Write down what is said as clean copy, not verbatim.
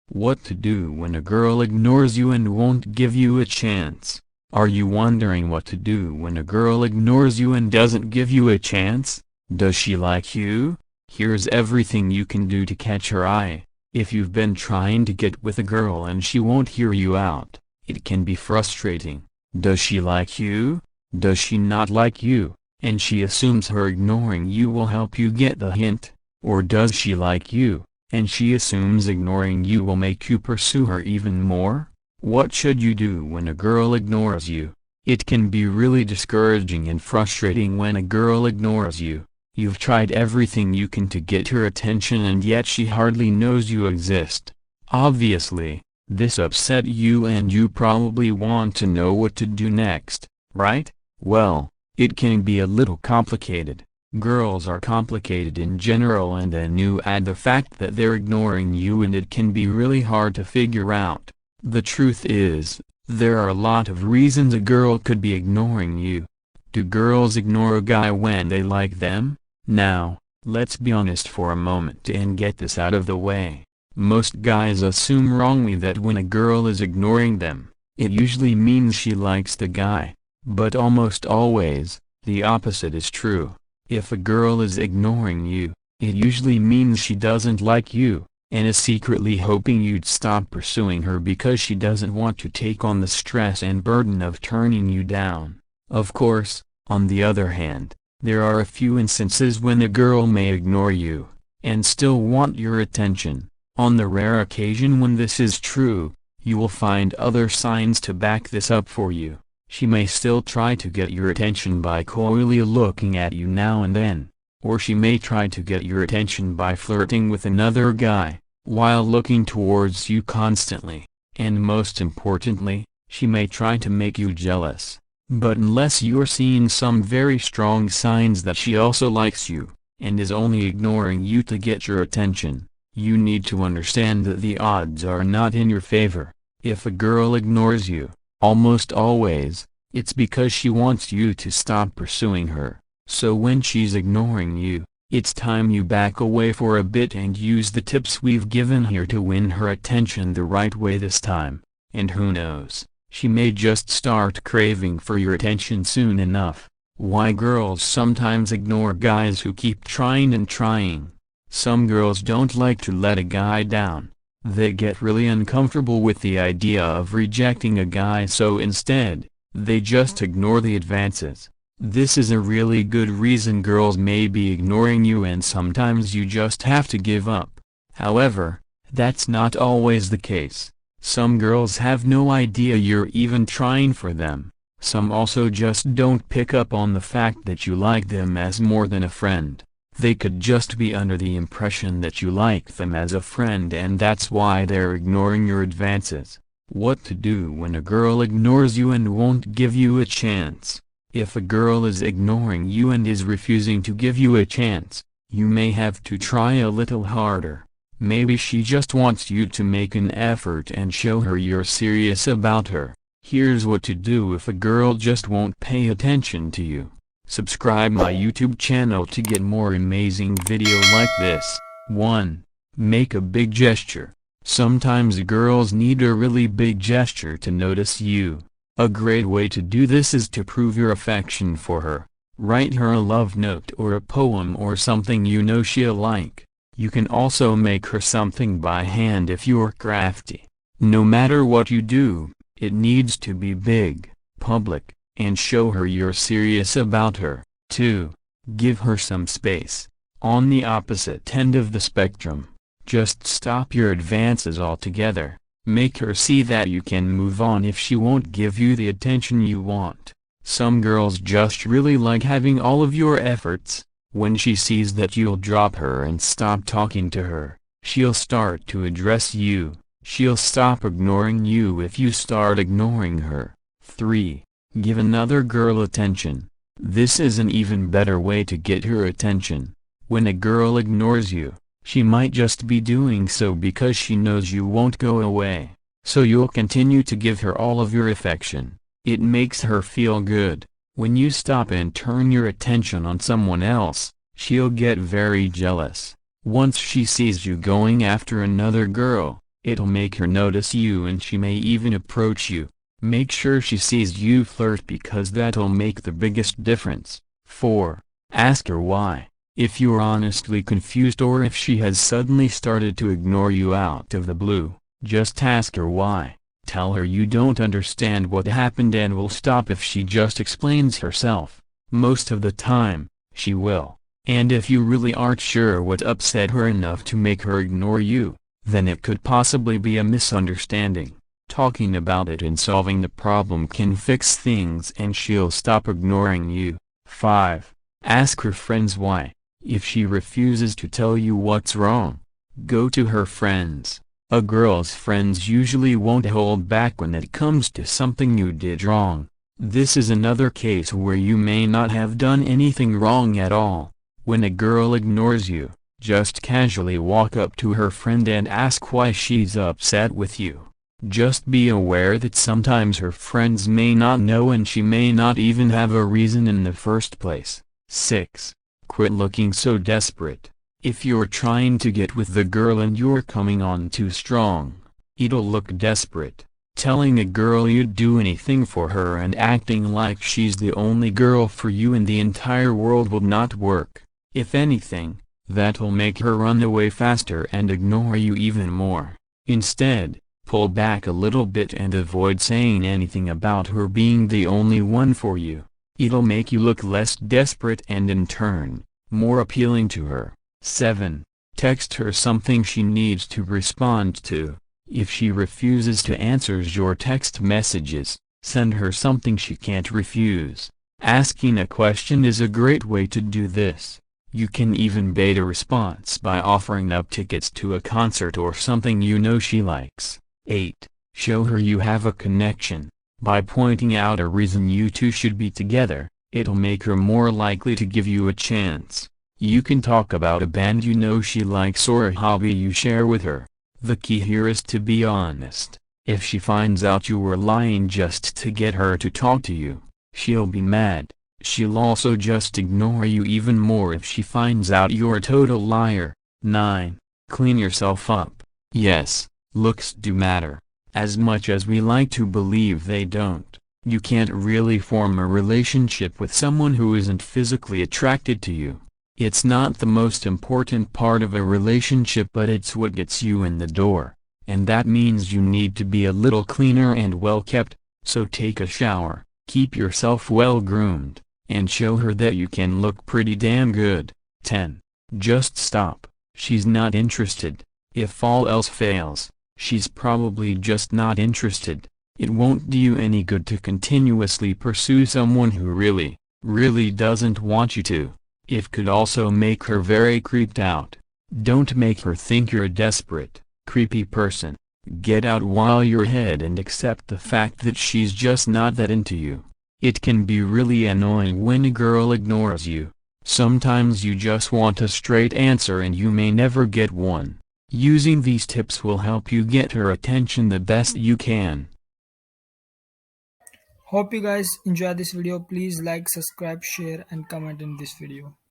What to do when a girl ignores you and won't give you a chance? Are you wondering what to do when a girl ignores you and doesn't give you a chance? Does she like you? Here's everything you can do to catch her eye. If you've been trying to get with a girl and she won't hear you out, it can be frustrating. Does she like you? Does she not like you, and she assumes her ignoring you will help you get the hint? Or does she like you, and she assumes ignoring you will make you pursue her even more? What should you do when a girl ignores you? It can be really discouraging and frustrating when a girl ignores you. You've tried everything you can to get her attention and yet she hardly knows you exist. Obviously, this upset you and you probably want to know what to do next, right? Well, it can be a little complicated. Girls are complicated in general, and then you add the fact that they're ignoring you and it can be really hard to figure out. The truth is, there are a lot of reasons a girl could be ignoring you. Do girls ignore a guy when they like them? Now, let's be honest for a moment and get this out of the way. Most guys assume wrongly that when a girl is ignoring them, it usually means she likes the guy. But almost always, the opposite is true. If a girl is ignoring you, it usually means she doesn't like you, and is secretly hoping you'd stop pursuing her because she doesn't want to take on the stress and burden of turning you down. Of course, on the other hand, there are a few instances when a girl may ignore you, and still want your attention. On the rare occasion when this is true, you will find other signs to back this up for you. She may still try to get your attention by coyly looking at you now and then, or she may try to get your attention by flirting with another guy, while looking towards you constantly, and most importantly, she may try to make you jealous. But unless you're seeing some very strong signs that she also likes you, and is only ignoring you to get your attention, you need to understand that the odds are not in your favor. If a girl ignores you, almost always, it's because she wants you to stop pursuing her. So when she's ignoring you, it's time you back away for a bit and use the tips we've given here to win her attention the right way this time. And who knows, she may just start craving for your attention soon enough. Why girls sometimes ignore guys who keep trying and trying. Some girls don't like to let a guy down. They get really uncomfortable with the idea of rejecting a guy, so instead, they just ignore the advances. This is a really good reason girls may be ignoring you, and sometimes you just have to give up. However, that's not always the case. Some girls have no idea you're even trying for them. Some also just don't pick up on the fact that you like them as more than a friend. They could just be under the impression that you like them as a friend, and that's why they're ignoring your advances. What to do when a girl ignores you and won't give you a chance? If a girl is ignoring you and is refusing to give you a chance, you may have to try a little harder. Maybe she just wants you to make an effort and show her you're serious about her. Here's what to do if a girl just won't pay attention to you. Subscribe my YouTube channel to get more amazing video like this. 1. Make a big gesture. Sometimes girls need a really big gesture to notice you. A great way to do this is to prove your affection for her. Write her a love note or a poem or something you know she'll like. You can also make her something by hand if you're crafty. No matter what you do, it needs to be big, public, and show her you're serious about her. 2. Give her some space. On the opposite end of the spectrum, just stop your advances altogether. Make her see that you can move on if she won't give you the attention you want. Some girls just really like having all of your efforts. When she sees that you'll drop her and stop talking to her, she'll start to address you. She'll stop ignoring you if you start ignoring her. 3. Give another girl attention. This is an even better way to get her attention. When a girl ignores you, she might just be doing so because she knows you won't go away. So you'll continue to give her all of your affection. It makes her feel good. When you stop and turn your attention on someone else, she'll get very jealous. Once she sees you going after another girl, It'll make her notice you and she may even approach you. Make sure she sees you flirt because that'll make the biggest difference. 4. Ask her why. If you're honestly confused or if she has suddenly started to ignore you out of the blue, just ask her why. Tell her you don't understand what happened and will stop if she just explains herself. Most of the time, she will. And if you really aren't sure what upset her enough to make her ignore you, then it could possibly be a misunderstanding. Talking about it and solving the problem can fix things and she'll stop ignoring you. 5. Ask her friends why. If she refuses to tell you what's wrong, go to her friends. A girl's friends usually won't hold back when it comes to something you did wrong. This is another case where you may not have done anything wrong at all. When a girl ignores you, just casually walk up to her friend and ask why she's upset with you. Just be aware that sometimes her friends may not know and she may not even have a reason in the first place. 6. Quit looking so desperate. If you're trying to get with the girl and you're coming on too strong, it'll look desperate. Telling a girl you'd do anything for her and acting like she's the only girl for you in the entire world will not work. If anything, that'll make her run away faster and ignore you even more. Instead, pull back a little bit and avoid saying anything about her being the only one for you. It'll make you look less desperate and in turn, more appealing to her. 7. Text her something she needs to respond to. If she refuses to answer your text messages, send her something she can't refuse. Asking a question is a great way to do this. You can even bait a response by offering up tickets to a concert or something you know she likes. 8. Show her you have a connection. By pointing out a reason you two should be together, it'll make her more likely to give you a chance. You can talk about a band you know she likes or a hobby you share with her. The key here is to be honest. If she finds out you were lying just to get her to talk to you, she'll be mad. She'll also just ignore you even more if she finds out you're a total liar. 9. Clean yourself up. Yes, looks do matter. As much as we like to believe they don't, you can't really form a relationship with someone who isn't physically attracted to you. It's not the most important part of a relationship, but it's what gets you in the door, and that means you need to be a little cleaner and well kept. So take a shower, keep yourself well groomed, and show her that you can look pretty damn good. 10. Just stop. She's not interested. If all else fails, she's probably just not interested. It won't do you any good to continuously pursue someone who really doesn't want you to. It could also make her very creeped out. Don't make her think you're a desperate, creepy person. Get out while you're ahead and accept the fact that she's just not that into you. It can be really annoying when a girl ignores you. Sometimes you just want a straight answer and you may never get one. Using these tips will help you get her attention the best you can. Hope you guys enjoy this video. Please like, subscribe, share and comment in this video.